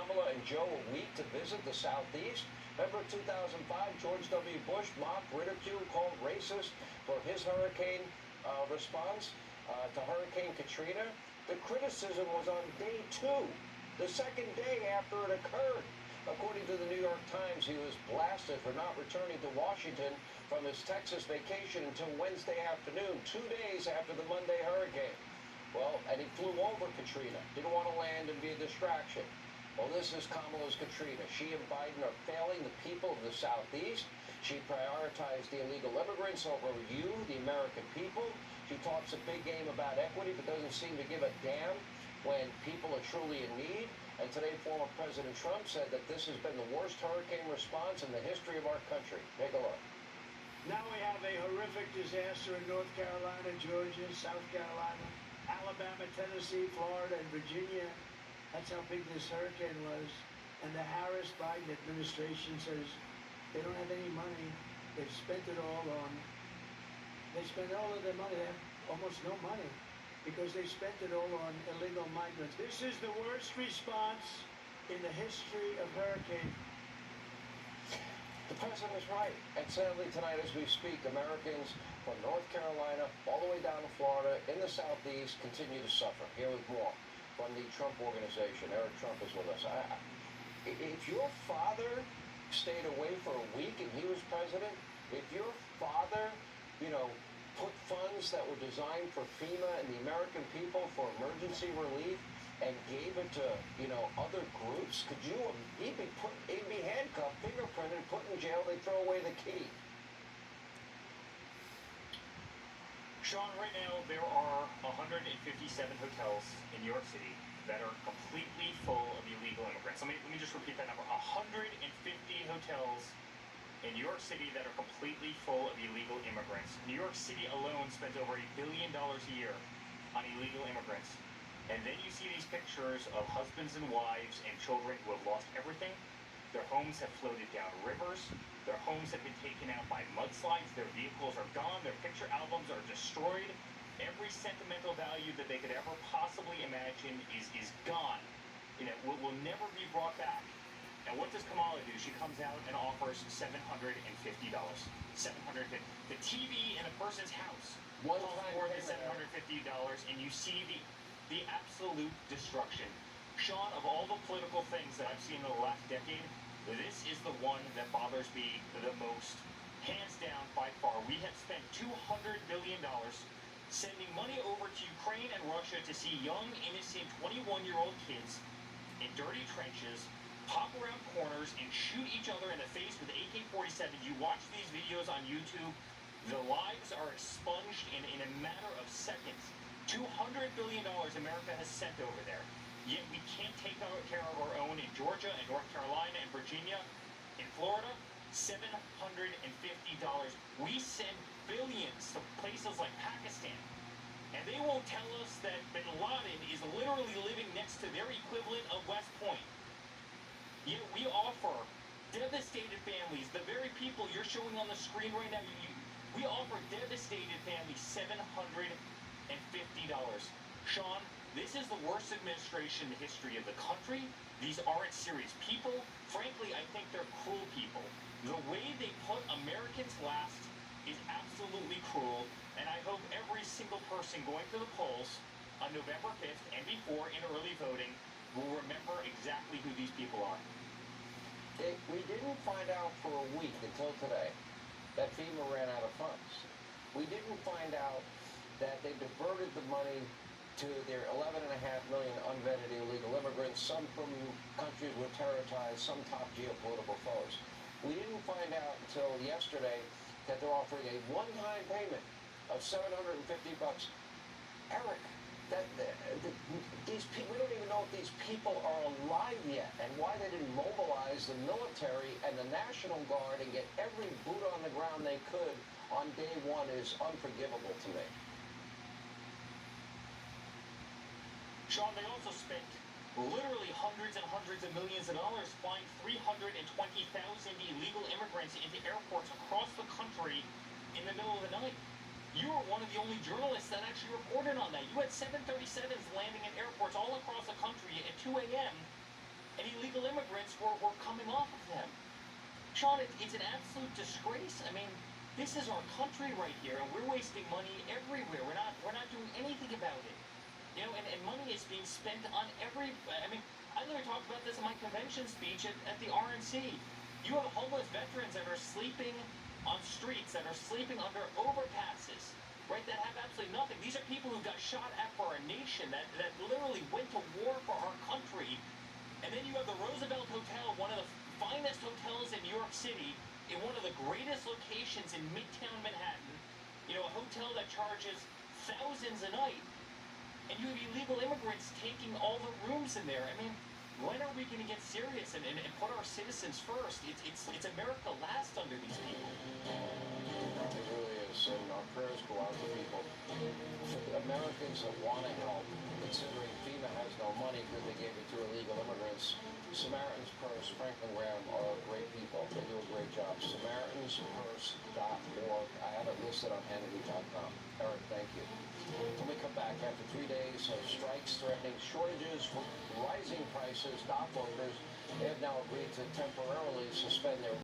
Kamala and Joe a week to visit the Southeast. Remember 2005, George W. Bush mocked, ridiculed, called racist for his hurricane response to Hurricane Katrina. The criticism was on day 2, the second day after it occurred. According to the New York Times, he was blasted for not returning to Washington from his Texas vacation until Wednesday afternoon, 2 days after the Monday hurricane. Well, and he flew over Katrina, didn't want to land and be a distraction. Well, this is Kamala's Katrina. She and Biden are failing the people of the Southeast. She prioritized the illegal immigrants over you, the American people. She talks a big game about equity, but doesn't seem to give a damn when people are truly in need. And today, former President Trump said that this has been the worst hurricane response in the history of our country. Take a look. Now we have a horrific disaster in North Carolina, Georgia, South Carolina, Alabama, Tennessee, Florida, and Virginia. That's how big this hurricane was. And the Harris-Biden administration says they don't have any money. They've spent it all on, they spent all of their money. They have almost no money because they spent it all on illegal migrants. This is the worst response in the history of hurricane. The president is right. And sadly tonight as we speak, Americans from North Carolina all the way down to Florida in the Southeast continue to suffer. Here with more from the Trump Organization. Eric Trump is with us. If your father stayed away for a week and he was president, if your father, put funds that were designed for FEMA and the American people for emergency relief and gave it to, other groups, he'd be handcuffed, fingerprinted, put in jail, they'd throw away the key. Sean, right now there are 157 hotels in New York City that are completely full of illegal immigrants. Let me just repeat that number. 150 hotels in New York City that are completely full of illegal immigrants. New York City alone spends over $1 billion a year on illegal immigrants. And then you see these pictures of husbands and wives and children who have lost everything. Their homes have floated down rivers. Their homes have been taken out by mudslides. Their vehicles are gone. Their picture albums are destroyed. Every sentimental value that they could ever possibly imagine is gone. Will never be brought back. And what does Kamala do? She comes out and offers $750. $750. The TV in a person's house costs more than $750, and you see the absolute destruction. Sean, of all the political things that I've seen in the last decade, this is the one that bothers me the most. Hands down, by far. We have spent $200 billion sending money over to Ukraine and Russia to see young, innocent 21-year-old kids in dirty trenches pop around corners and shoot each other in the face with AK-47. You watch these videos on YouTube, the lives are expunged in a matter of seconds. $200 billion America has sent over there. Yet we can't take care of our own in Georgia and North Carolina and Virginia. In Florida, $750. We send billions to places like Pakistan. And they won't tell us that bin Laden is literally living next to their equivalent of West Point. Yet we offer devastated families, the very people you're showing on the screen right now, we offer devastated families $750. Sean, this is the worst administration in the history of the country. These aren't serious people. Frankly, I think they're cruel people. The way they put Americans last is absolutely cruel, and I hope every single person going to the polls on November 5th and before in early voting will remember exactly who these people are. We didn't find out for a week until today that FEMA ran out of funds. We didn't find out that they diverted the money to their 11.5 million unvetted illegal immigrants, some from countries with terror ties, some top geopolitical foes. We didn't find out until yesterday that they're offering a one-time payment of $750. Eric, these people, we don't even know if these people are alive yet, and why they didn't mobilize the military and the National Guard and get every boot on the ground they could on day one is unforgivable to me. Sean, they also spent literally hundreds and hundreds of millions of dollars flying 320,000 illegal immigrants into airports across the country in the middle of the night. You were one of the only journalists that actually reported on that. You had 737s landing in airports all across the country at 2 a.m. and illegal immigrants were coming off of them. Sean, it's an absolute disgrace. I mean, this is our country right here, and we're wasting money everywhere. We're not doing anything about it. You know, and money is being spent on I mean, I literally talked about this in my convention speech at the RNC. You have homeless veterans that are sleeping on streets, that are sleeping under overpasses, right, that have absolutely nothing. These are people who got shot at for our nation, that literally went to war for our country. And then you have the Roosevelt Hotel, one of the finest hotels in New York City, in one of the greatest locations in Midtown Manhattan. You know, a hotel that charges thousands a night. And you have illegal immigrants taking all the rooms in there. I mean, when are we going to get serious and put our citizens first? It's America last under these people. It really is, and our prayers go out to people. For the Americans that want to help, considering FEMA has no money because they gave it to illegal immigrants, Samaritan's Purse, Franklin Graham are great people. They do a great job. SamaritansPurse.org. I have it listed on Hannity.com. Eric, thank you. When we come back after 3 days of strikes threatening shortages, rising prices, dock workers, they have now agreed to temporarily suspend their